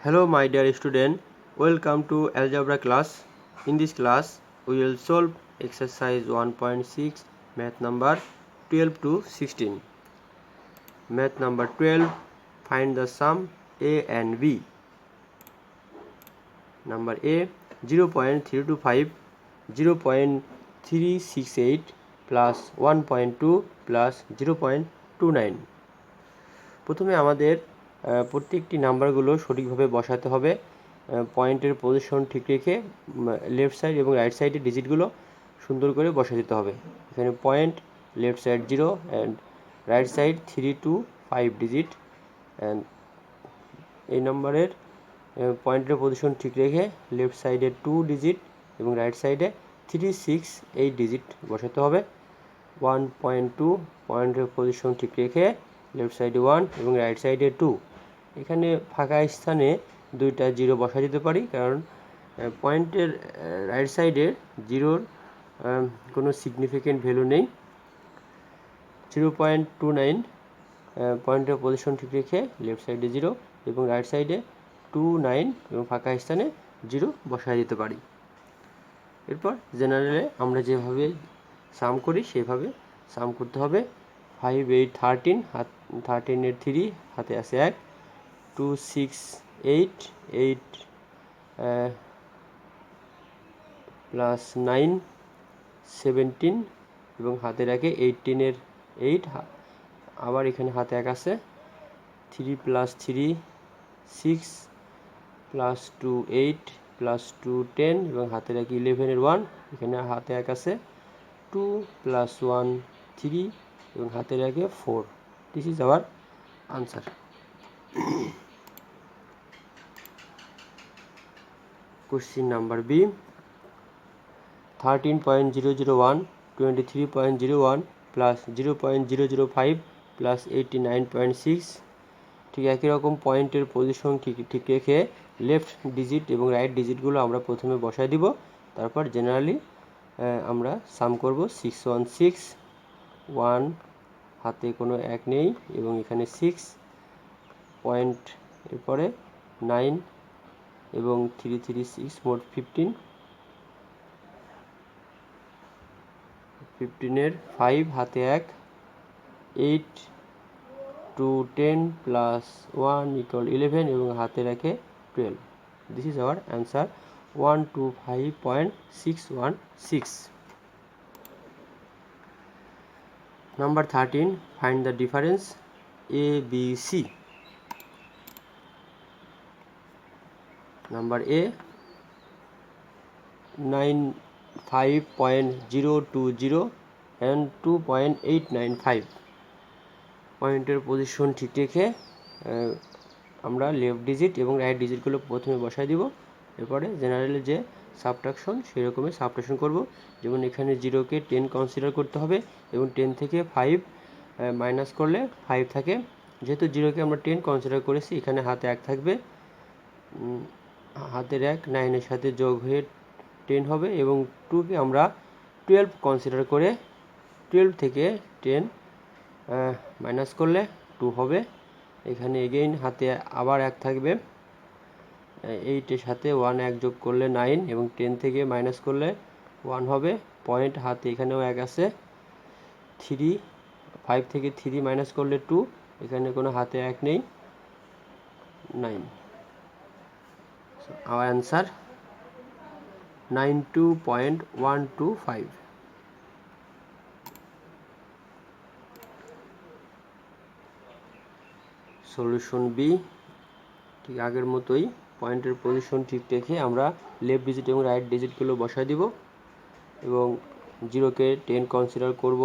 Hello my dear student, welcome to algebra class. In this class, we will solve exercise 1.6 math number 12 to 16. Math number 12, find the sum A and B. Number A, 0.325, 0.368 plus 1.2 plus 0.29. প্রথমে আমাদের প্রত্যেকটি নাম্বারগুলো সঠিকভাবে বসাতে হবে। পয়েন্টের position ঠিক রেখে লেফট সাইড এবং রাইট সাইডের ডিজিটগুলো সুন্দর করে বসা দিতে হবে। এখানে point left side 0 and right side 3 to 5 digit, and এই নম্বরের পয়েন্টের পজিশন ঠিক রেখে লেফট সাইডে 2 ডিজিট এবং রাইট সাইডে 3, 6, 8 ডিজিট বসাতে হবে। 1.2 পয়েন্টের পজিশন ঠিক রেখে লেফট সাইডে 1 এবং রাইট সাইডে 2। এখানে ফাঁকা স্থানে দুইটা জিরো বসা দিতে পারি, কারণ পয়েন্টের রাইট সাইডে জিরোর কোনো সিগনিফিকেন্ট ভ্যালু নেই। 0.29 পয়েন্টের পজিশন ঠিক রেখে লেফট সাইডে 0 এবং রাইট সাইডে 29 এবং ফাঁকা স্থানে 0 বসায় দিতে পারি। এরপর জেনারেলে আমরা যেভাবে সাম করি সেভাবে সাম করতে হবে। 5, 8, 13, 13 এর 3 হাতে আছে 1, 2, 6, 8, 8 প্লাস 9, 17 এবং হাতে রাখে 18 এর 8, আবার এখানে হাতে 1 আছে 3 plus 3, 6 plus 2, 8 plus 2, 10 এবং হাতে রাখি 11 এর 1, এখানে হাতে 1 আছে 2 plus 1, 3 এবং হাতে রাখে 4. This is our answer. Question number B, 13.001, 23.01 plus 0.005 plus 89.6। ঠিক একই রকম পয়েন্টের পজিশন ঠিক রেখে লেফট ডিজিট এবং রাইট ডিজিটগুলো আমরা প্রথমে বসায় দিব, তারপর জেনারেলি আমরা সাম করব। 616, 1 হাতে কোনো 1 নেই এবং এখানে 6 পয়েন্ট, এরপরে 9 এবং 3, 3, 6 মোট 15, 15 এর 5 হাতে 1, 8 to 10 plus 1 equal 11 এবং হাতে রাখে 12. This is our answer 125.616. Number 13, find the difference A, B, C. Number A, 95.020 and 2.895. পয়েন্টের পজিশন ঠিক রেখে আমরা লেফট ডিজিট এবং রাইট ডিজিটগুলো প্রথমে বসাই দিব, এরপরে জেনারেলি যে সাবট্রাকশন সেই রকমই সাবট্রাকশন করব। যেমন এখানে 0কে 10 কনসিডার করতে হবে এবং 10 থেকে 5 মাইনাস করলে 5 থাকে। যেহেতু 0কে আমরা 10 কনসিডার করেছি, এখানে হাতে 1 থাকবে, হাতের 1 9 এর সাথে যোগ হয়ে 10 হবে এবং 2কে আমরা 12 কনসিডার করে 12 থেকে 10 মাইনাস করলে 2 হবে। এখানে এগেইন হাতে আবার 1 থাকবে, 8 এর সাথে 1 1 যোগ করলে 9 এবং 10 থেকে মাইনাস করলে 1 হবে। পয়েন্ট হাতে এখানেও 1 আছে, 3 5 থেকে 3 মাইনাস করলে 2, এখানে কোনো হাতে 1 নেই, 9. Our answer 92.125. সলিউশন বি, ঠিক আগের মতোই পয়েন্টের পজিশন ঠিক রেখে আমরা লেফট ডিজিট এবং রাইট ডিজিটগুলো বসায় দিব এবং 0কে 10 কনসিডার করব,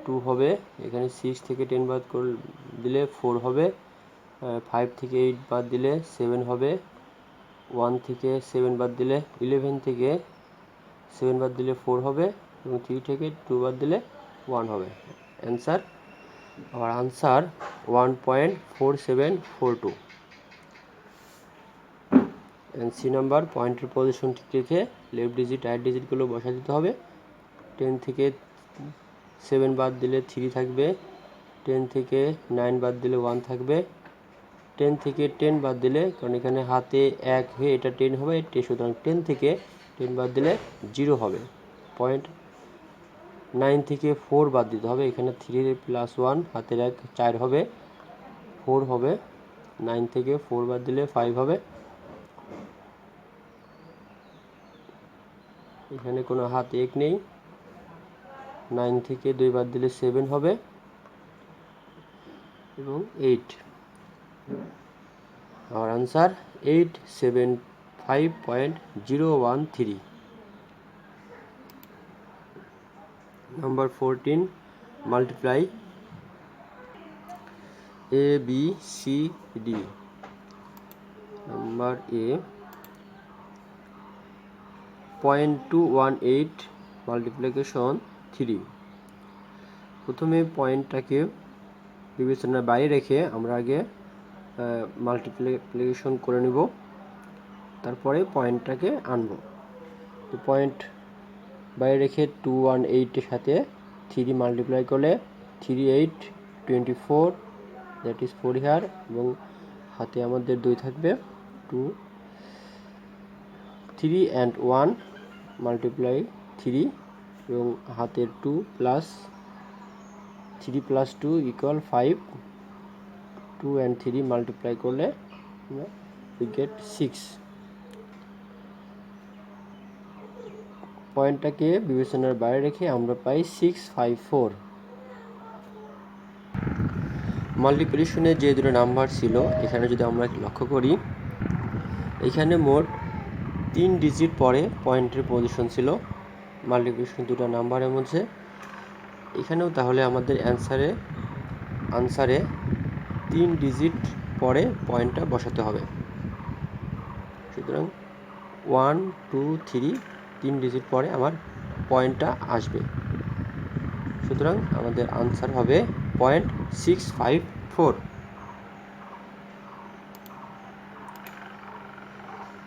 2 হবে। এখানে 6 থেকে 10 বাদ দিলে 4 হবে, 5 থেকে 8 বাদ দিলে 7 হবে, 1 থেকে 7 বাদ দিলে 11 থেকে 7 বাদ দিলে 4 হবে এবং 3 থেকে 2 বাদ দিলে 1 হবে। Answer, our answer 1.4742. and C number, পয়েন্টের পজিশন ঠিক রেখে লেফট ডিজিট রাইট ডিজিটগুলো বসা দিতে হবে। 10 থেকে 7 বাদ দিলে 3 থাকবে, 10 থেকে 9 বাদ দিলে 1 থাকবে, 10 থেকে 10 বাদ দিলে, কারণ এখানে হাতে 1 হয়ে এটা 10 হবে, সুতরাং 10 থেকে 10 বাদ দিলে 0 হবে। 0.9 থেকে 4 বাদ দিতে হবে, এখানে 3 + 1 হাতের 1 4 হবে, 4 হবে। 9 থেকে 4 বাদ দিলে 5 হবে, এখানে কোনো হাতে 1 নেই। 9 থেকে 2 বাদ দিলে 7 হবে এবং 8। our answer 875.013. Number 14, multiply A, B, C, D. Number A, 0.218 multiplication 3. প্রথমে পয়েন্টটাকে বিবেচনার বাইরে রেখে আমরা আগে মাল্টিপ্লিকেশন করে নিব, তারপরে পয়েন্টটাকে আনব। তো পয়েন্ট বাইরে রেখে 218 এর সাথে 3 মাল্টিপ্লাই করলে 3 8 24, দ্যাট ইজ 4 হিয়ার, এবং হাতে আমাদের 2 থাকবে। 2 3 and 1 মাল্টিপ্লাই 3, এবং হাতের 2 প্লাস 3 + 2 = 5। 2 and 3 মাল্টিপ্লাই করলে we get 6। পয়েন্টটাকে বিবেচনার বাইরে রেখে আমরা পাই 654। মাল্টিপ্লিকেশনে যে দুটো নাম্বার ছিল, এখানে যদি আমরা লক্ষ্য করি, এখানে মোট 3 ডিজিট পরে পয়েন্টের পজিশন ছিল মাল্টিপ্লিকেশন দুটো নাম্বারের মধ্যে। এখানেও তাহলে আমাদের আনসারে 3 ডিজিট পরে পয়েন্টটা বসাতে হবে। সুতরাং 1 2 3 3 ডিজিট পরে আমার পয়েন্টটা আসবে। সুতরাং আমাদের আনসার হবে 0.654।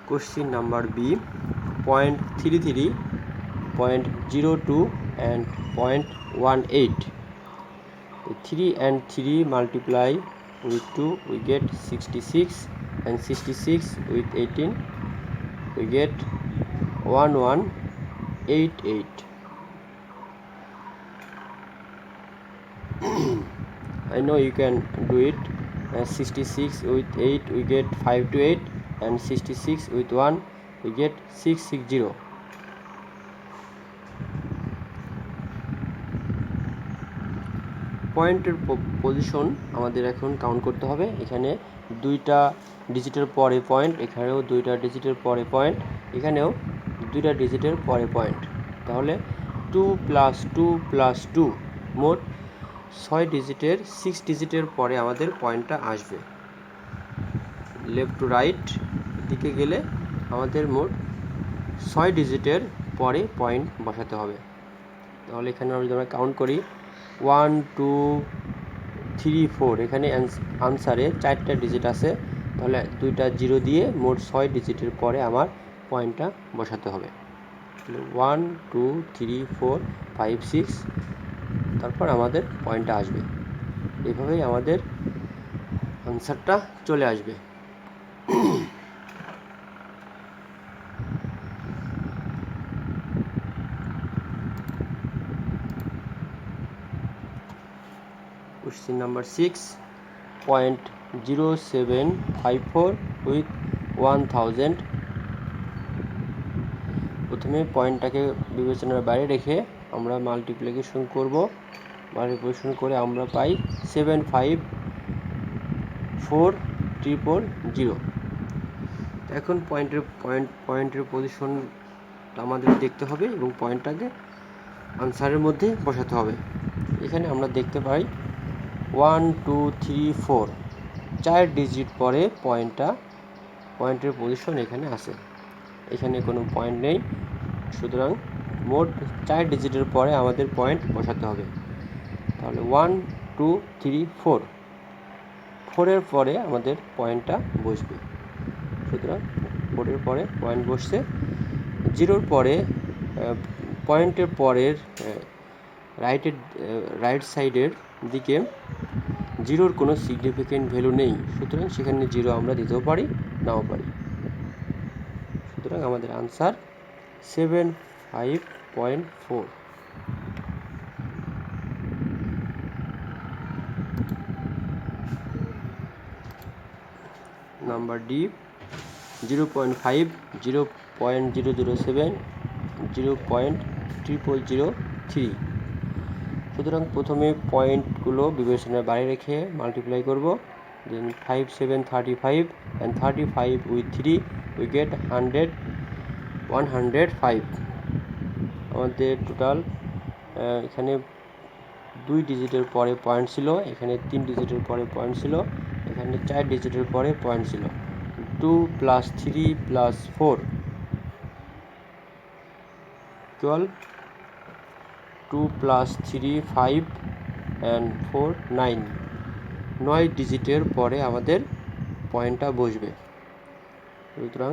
Question number B, 0.33, 0.02 and 0.18. 3 and 3 multiply with 2, we get 66, and 66 with 18, we get 1188. I know you can do it. 66 with 8 we get 528, and 66 with 1 we get 660. পয়েন্টের পজিশন আমাদের এখন কাউন্ট করতে হবে। এখানে 2টা ডিজিটের পরে পয়েন্ট, এখানেও 2টা ডিজিটের পরে পয়েন্ট, এখানেও 2টা ডিজিটের পরে পয়েন্ট। তাহলে 2 + 2 + 2 মোট 6 ডিজিটের 6 ডিজিটের পরে আমাদের পয়েন্টটা আসবে। লেফট টু রাইট দিকে গেলে আমাদের মোট 6 ডিজিটের পরে পয়েন্ট বসাতে হবে। তাহলে এখানে যদি আমরা কাউন্ট করি 1 2 3 4, এখানে আনসারে 4টা ডিজিট আছে, তাহলে 2টা 0 দিয়ে মোট 6 ডিজিটের পরে আমার পয়েন্টটা বসাতে হবে। 1 2 3 4 5 6, তারপর আমাদের পয়েন্টটা আসবে। এভাবেই আমাদের আনসারটা চলে আসবে। Question number 6, 0.0754 with 1000. প্রথমে পয়েন্টটাকে বিবেচনার বাইরে রেখে আমরা মাল্টিপ্লিকেশন করব। মাল্টিপ্লিকেশন করে আমরা পাই 754,000। এখন পয়েন্টের পজিশনটা আমাদের দেখতে হবে এবং পয়েন্টটাকে আনসারের মধ্যে বসাতে হবে। এখানে আমরা দেখতে পাই 1 2 3 4, 4 ডিজিট পরে পয়েন্টের পজিশন এখানে আছে, এখানে কোনো পয়েন্ট নেই। সুতরাং মোট 4 ডিজিটের পরে আমাদের পয়েন্ট বসাতে হবে। তাহলে 1 2 3 4, 4-এর পরে আমাদের পয়েন্টটা বসবে। সুতরাং 4-এর পরে পয়েন্ট বসছে। 0-র পরে পয়েন্টের পরের রাইট সাইডের দিকে জিরোর কোনো সিগনিফিকেন্ট ভ্যালু নেই, সুতরাং সেখানে জিরো আমরা দিতেও পারি, নাও পারি। সুতরাং আমাদের আনসার 75.4। Number D 0.5, 0.007, 0.0003। সুতরাং প্রথমে পয়েন্টগুলো বিবেচনার বাইরে রেখে মাল্টিপ্লাই করব। দেন 5, 7, 35 and 35 with 3 we get 105। আমাদের টোটাল এখানে 2 ডিজিটের পরে পয়েন্ট ছিল, এখানে 3 ডিজিটের পরে পয়েন্ট ছিল, এখানে 4 ডিজিটের পরে পয়েন্ট ছিল। 2 + 3 + 4 equal 2 + 3 5 and 4 9। 9 ডিজিটের পরে আমাদের পয়েন্টটা বসবে। সুতরাং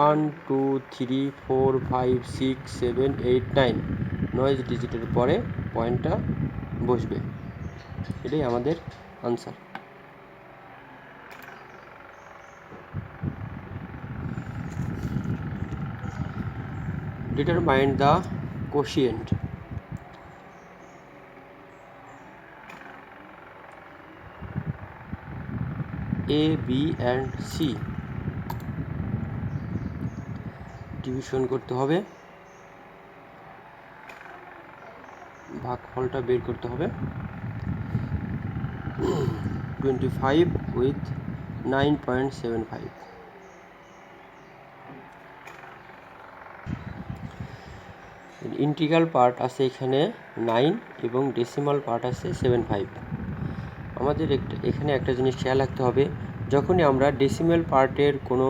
1 2 3 4 5 6 7 8 9 9 ডিজিটের পরে পয়েন্টটা বসবে। এটাই আমাদের answer. Determine the quotient. A, B and C division করতে হবে, ভাগফলটা বের করতে হবে। 25 with 9.75। ইন্টিগ্রাল পার্ট আছে এখানে 9 এবং ডেসিমাল পার্ট আছে 75। আমাদের এখানে একটা জিনিস খেয়াল রাখতে হবে, যখনই আমরা ডেসিমাল পার্টের কোনো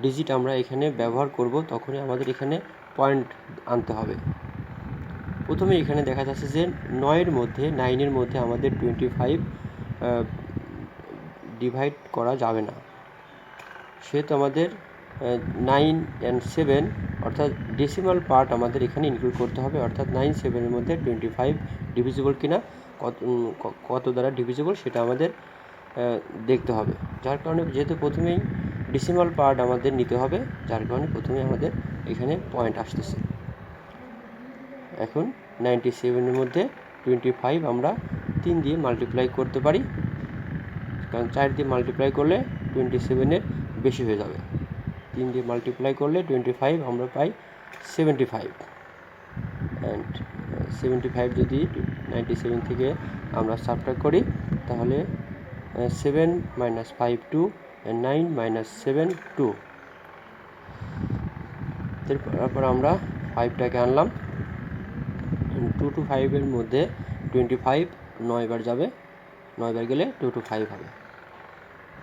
ডিজিট আমরা এখানে ব্যবহার করব তখনই আমাদের এখানে পয়েন্ট আনতে হবে। প্রথমে এখানে দেখা যাচ্ছে যে 9-এর মধ্যে 9-এর মধ্যে আমাদের 25 ডিভাইড করা যাবে না, সেহেতু আমাদের 9 and 7 অর্থাৎ ডেসিমাল পার্ট আমাদের এখানে ইনক্লুড করতে হবে, অর্থাৎ 9 7-এর মধ্যে 25 ডিভিজিবল কিনা, কত দ্বারা ডিভিজিবল সেটা আমাদের দেখতে হবে। যার কারণে যেহেতু প্রথমেই ডেসিমাল পার্ট আমাদের নিতে হবে, যার কারণে প্রথমেই আমাদের এখানে পয়েন্ট আসতেছে। এখন 97-এর মধ্যে 25 আমরা 3 দিয়ে মাল্টিপ্লাই করতে পারি, কারণ 4 দিয়ে মাল্টিপ্লাই করলে 27-এর বেশি হয়ে যাবে। 3 দিয়ে মাল্টিপ্লাই করলে 25 আমরা পাই 75, অ্যান্ড 75 যদি 97 থেকে আমরা সাবট্রাক্ট করি তাহলে 7 - 5 2 and 9 - 7 2। তারপর আমরা 5টাকে আনলাম, 2 to 5-এর মধ্যে 25 9 বার যাবে, 9 বার গেলে 2 to 5 হবে।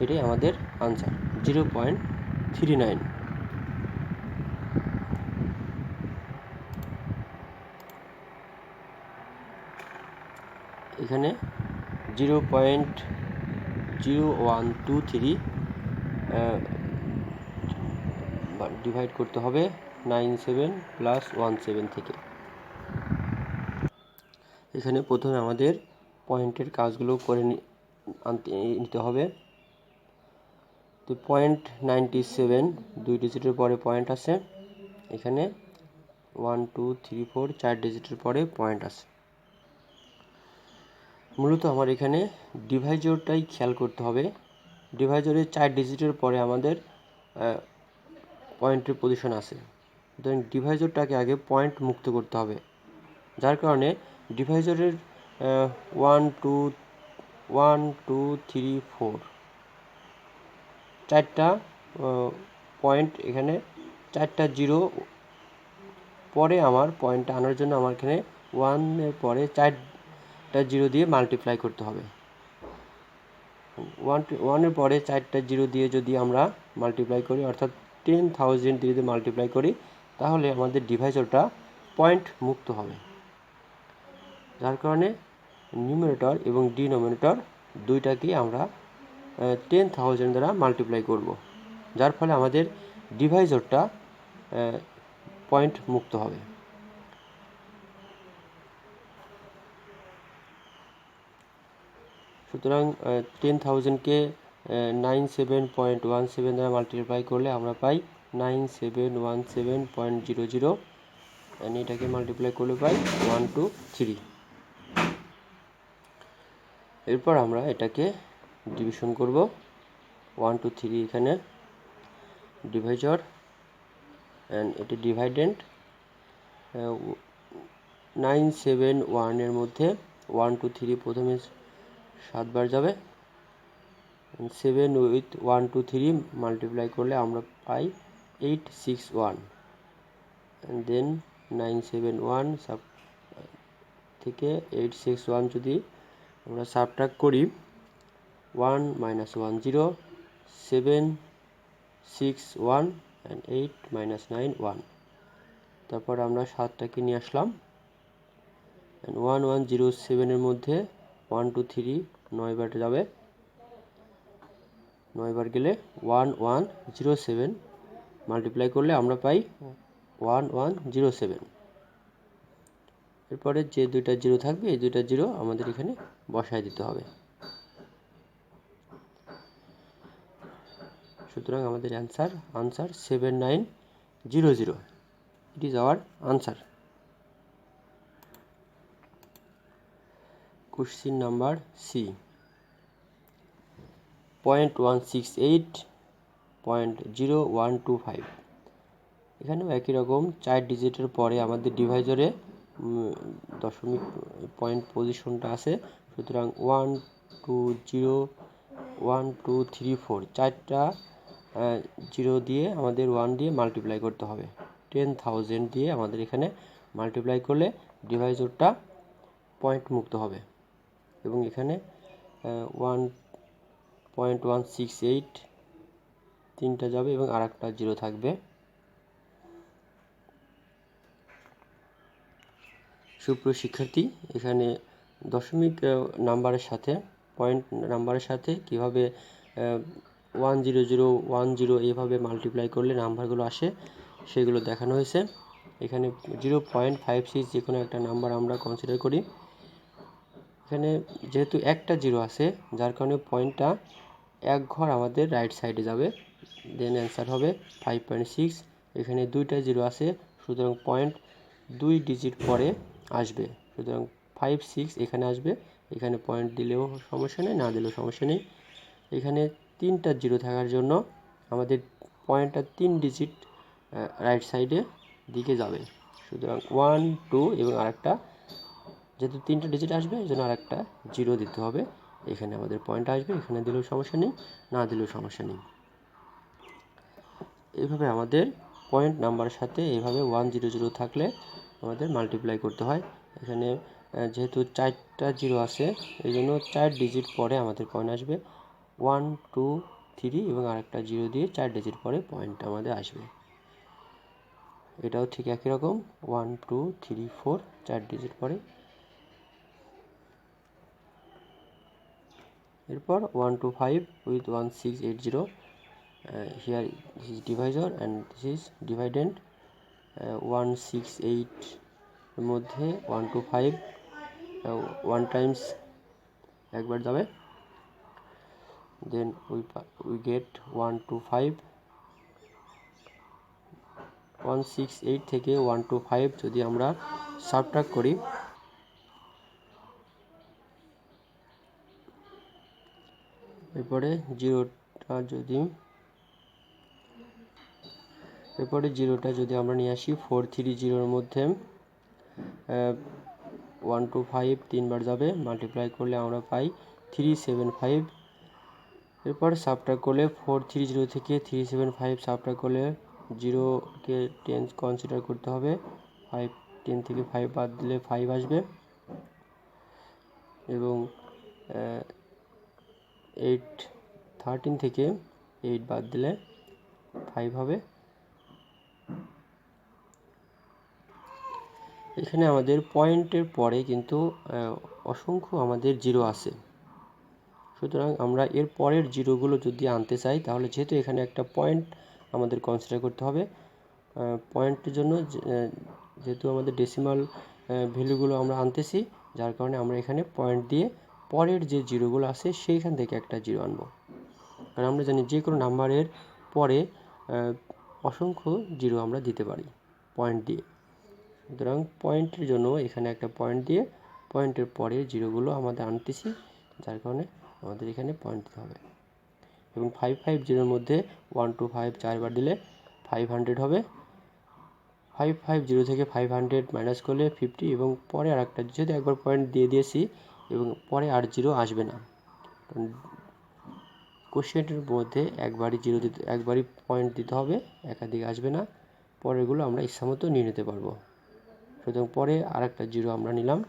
এটাই আমাদের আনসার 0.39। এখানে 0.0123 ডিভাইড করতে হবে 97 + 17 থেকে। এখানে প্রথমে আমাদের পয়েন্টের কাজগুলো করে নিতে হবে। তো 0.97 2 ডিজিটের পরে পয়েন্ট আছে, এখানে 1 2 3 4 4 ডিজিটের পরে পয়েন্ট আছে। মূলত আমার এখানে ডিভাইজরটাই খেয়াল করতে হবে। ডিভাইজরের 4 ডিজিটের পরে আমাদের পয়েন্টের পজিশন আছে, সুতরাং ডিভাইজরটাকে আগে পয়েন্ট মুক্ত করতে হবে। যার কারণে ডিভাইজরের 1 2 3 4 4টা পয়েন্ট, এখানে 4টা জিরো পরে আমার পয়েন্টটা আনার জন্য আমার এখানে 1-এর পরে 4টা জিরো দিয়ে মাল্টিপ্লাই করতে হবে। 1-এর পরে 4টা জিরো দিয়ে যদি আমরা মাল্টিপ্লাই করি, অর্থাৎ 10,000 দিয়ে যদি মাল্টিপ্লাই করি, তাহলে আমাদের ডিভাইজরটা পয়েন্ট মুক্ত হবে। যার কারণে নিউমারেটর এবং ডিনোমিনেটর দুইটাকেই আমরা 10,000 দ্বারা মাল্টিপ্লাই করব, যার ফলে আমাদের ডিভাইজরটা পয়েন্ট মুক্ত হবে। সুতরাং 10,000-কে 97.17 দ্বারা মাল্টিপ্লাই করলে আমরা পাই 9717.00, অ্যান্ড এটাকে মাল্টিপ্লাই করলে পাই 123। এরপর আমরা এটাকে ডিভিশন করব। 123 এখানে ডিভাইজর, অ্যান্ড এটি ডিভাইডেন্ট। 971 মধ্যে 1 2 3 প্রথমে 7 বার যাবে। 7 উইথ 1 2 3 মাল্টিপ্লাই করলে আমরা পাই 861, অ্যান্ড দেন 971 থেকে 861 যদি আমরা সাবট্রাক্ট করি, 1 - 1 0, 7 6 1, অ্যান্ড 8 - 9 1। তারপর আমরা 7টাকে নিয়ে আসলাম, 1107 মধ্যে 1 2 3 9 বার যাবে। 9 বার গেলে 1107 মাল্টিপ্লাই করলে আমরা পাই 1107। এরপরে যে দুইটা জিরো থাকবে এই দুইটা জিরো আমাদের এখানে বসায় দিতে হবে। সুতরাং আমাদের answer 7900। It is our answer. Question number C, 0.168.0125। এখানেও একই রকম 4 ডিজিটের পরে আমাদের ডিভাইজরে দশমিক পয়েন্ট পজিশনটা আছে। সুতরাং 1 2 0 1 2 3 4 চারটা জিরো দিয়ে আমাদের 1 দিয়ে মাল্টিপ্লাই করতে হবে। 10,000 দিয়ে আমাদের এখানে মাল্টিপ্লাই করলে ডিভাইজরটা পয়েন্ট মুক্ত হবে, এবং এখানে 1.168 তিনটা যাবে এবং আর একটা জিরো থাকবে। সুপ্রিয় শিক্ষার্থী, এখানে দশমিক নাম্বারের সাথে পয়েন্ট নাম্বারের সাথে কীভাবে 10010 এইভাবে মাল্টিপ্লাই করলে নাম্বারগুলো আসে সেগুলো দেখানো হয়েছে। এখানে 0.56 যে কোনো একটা নাম্বার আমরা কনসিডার করি। এখানে যেহেতু একটা জিরো আছে যার কারণে পয়েন্টটা এক ঘর আমাদের রাইট সাইডে যাবে, দেন অ্যান্সার হবে 5.6। এখানে দুইটা জিরো আছে, সুতরাং পয়েন্ট 2 ডিজিট পরে আসবে, সুতরাং 5 6 এখানে আসবে। এখানে পয়েন্ট দিলেও সমস্যা নেই, না দিলেও সমস্যা নেই। এখানে তিনটা জিরো থাকার জন্য আমাদের পয়েন্টটা 3 ডিজিট রাইট সাইডে দিকে যাবে, সুতরাং 1 2 এবং আরেকটা, যেহেতু তিনটা ডিজিট আসবে এই জন্য আরেকটা জিরো দিতে হবে। এখানে আমাদের পয়েন্ট আসবে, এখানে দিলেও সমস্যা নেই, না দিলেও সমস্যা নেই। এইভাবে আমাদের পয়েন্ট নাম্বারের সাথে এইভাবে 100 থাকলে আমাদের মাল্টিপ্লাই করতে হয়। এখানে যেহেতু 4টা জিরো আছে এই জন্য 4 ডিজিট পরে আমাদের পয়েন্ট আসবে। 1 2 3 এবং আরেকটা জিরো দিয়ে 4 ডিজিট পরে পয়েন্টটা আমাদের আসবে। এটাও ঠিক একই রকম 1 2 3 4 4 ডিজিট পরে। এরপর 125 with 1680, here this is divisor and this is dividend। 168 এর মধ্যে 125 1 টাইমস একবার যাবে, then we get 125। 168 থেকে 125 যদি আমরা সাবট্রাক্ট করি, এরপরে জিরোটা যদি আমরা নিয়ে আসি 430 মধ্যে 125 তিনবার যাবে, মাল্টিপ্লাই করলে আমরা পাই 375। এরপর সাবট্রাক্ট করলে 430 থেকে 375 সাবট্রাক্ট করলে জিরোকে 10 কনসিডার করতে হবে। 10 থেকে 5 বাদ দিলে 5 আসবে, এবং 13 থেকে 8 বাদ দিলে 5 হবে। এখানে আমাদের পয়েন্টের পরে কিন্তু অসংখ্য আমাদের জিরো আছে, সুতরাং আমরা এর পরের জিরোগুলো যদি আনতে চাই তাহলে যেহেতু এখানে একটা পয়েন্ট আমাদের কনসিডার করতে হবে, পয়েন্টের জন্য যেহেতু আমাদের ডেসিমাল ভ্যালুগুলো আমরা আনতেছি, যার কারণে আমরা এখানে পয়েন্ট দিয়ে পরের যে জিরোগুলো আছে সেইখান থেকে একটা জিরো আনবো, কারণ আমরা জানি যে কোনো নাম্বারের পরে অসংখ্য জিরো আমরা দিতে পারি পয়েন্ট দিয়ে। সুতরাং পয়েন্টের জন্য এখানে একটা পয়েন্ট দিয়ে পয়েন্টের পরের জিরোগুলো আমাদের আনতেছি, যার কারণে আমাদের এখানে পয়েন্ট দিতে হবে। এবং 550 মধ্যে 1 2 5 4বার দিলে 500 হবে। 550 থেকে 500 মাইনাস করলে 50, এবং পরে আর একটা যেহেতু একবার পয়েন্ট দিয়ে দিয়েছি এবং পরে আর জিরো আসবে না, কারণ কোশ্চেনটির মধ্যে একবারই পয়েন্ট দিতে হবে, একাধিক আসবে না। পরেরগুলো আমরা ইচ্ছামতো নিয়ে নিতে পারবো। সুতরাং পরে আর একটা জিরো আমরা নিলাম,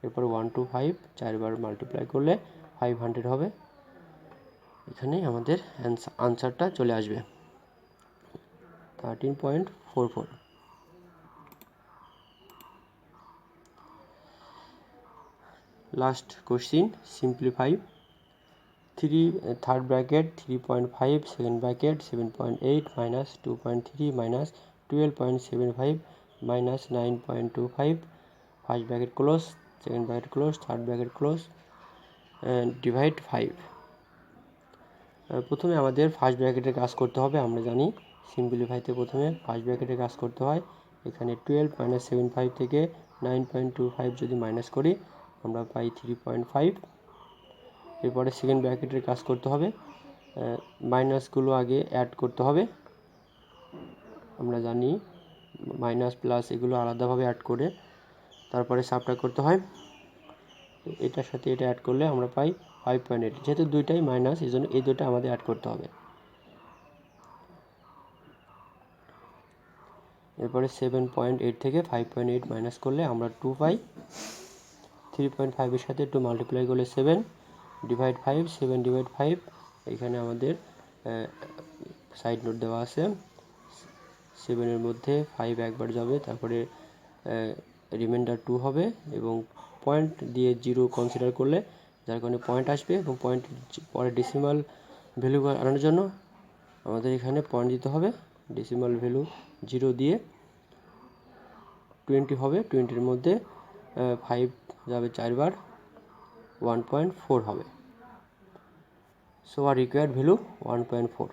এরপরে 1 2 5 4বার মাল্টিপ্লাই করলে 500 হবে। এখানেই আমাদের আনসারটা চলে আসবে 13.44। Last question, simplify. Third bracket 3.5 second bracket 7.8 minus 2.3 minus 12.75 minus 9.25 first bracket close, second bracket close, third bracket close, divide 5। প্রথমে আমাদের ফার্স্ট ব্র্যাকেটের কাজ করতে হবে। আমরা জানি সিম্পলিফাইতে প্রথমে ফার্স্ট ব্র্যাকেটের কাজ করতে হয়। এখানে 12 মাইনাস 75 থেকে 9.25 যদি মাইনাস করি আমরা পাই 3.5। এরপরে সেকেন্ড ব্র্যাকেটের কাজ করতে হবে, মাইনাসগুলো আগে অ্যাড করতে হবে। আমরা জানি মাইনাস প্লাস এগুলো আলাদাভাবে অ্যাড করে তারপরে সাবট্রাক্ট করতে হয়। এটার সাথে এটা অ্যাড করলে আমরা পাই 5.8। যেহেতু দুইটাই মাইনাস, এই জন্য এই দুটো আমাদের অ্যাড করতে হবে। এরপরে 7.8 থেকে 5.8 মাইনাস করলে আমরা 2 পাই। 3.5 এর সাথে 2 মাল্টিপ্লাই করলে 7, ডিভাইড 5, 7 ডিভাইড 5। এখানে আমাদের সাইড নোট দেওয়া আছে। 7-এর মধ্যে 5 একবার যাবে, তারপরে রিমাইন্ডার 2 হবে, এবং পয়েন্ট দিয়ে 0 কনসিডার করলে যার কারণে পয়েন্ট আসবে, এবং পয়েন্ট পরে ডেসিমাল ভ্যালু আনানোর জন্য আমাদের এখানে পয়েন্ট দিতে হবে। ডেসিমাল ভ্যালু 0 দিয়ে 20 হবে, 20-এর মধ্যে 5 যাবে 4বার, 1.4 হবে। So our required value 1.4.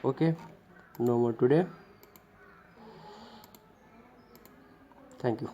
Okay, no more today. Thank you.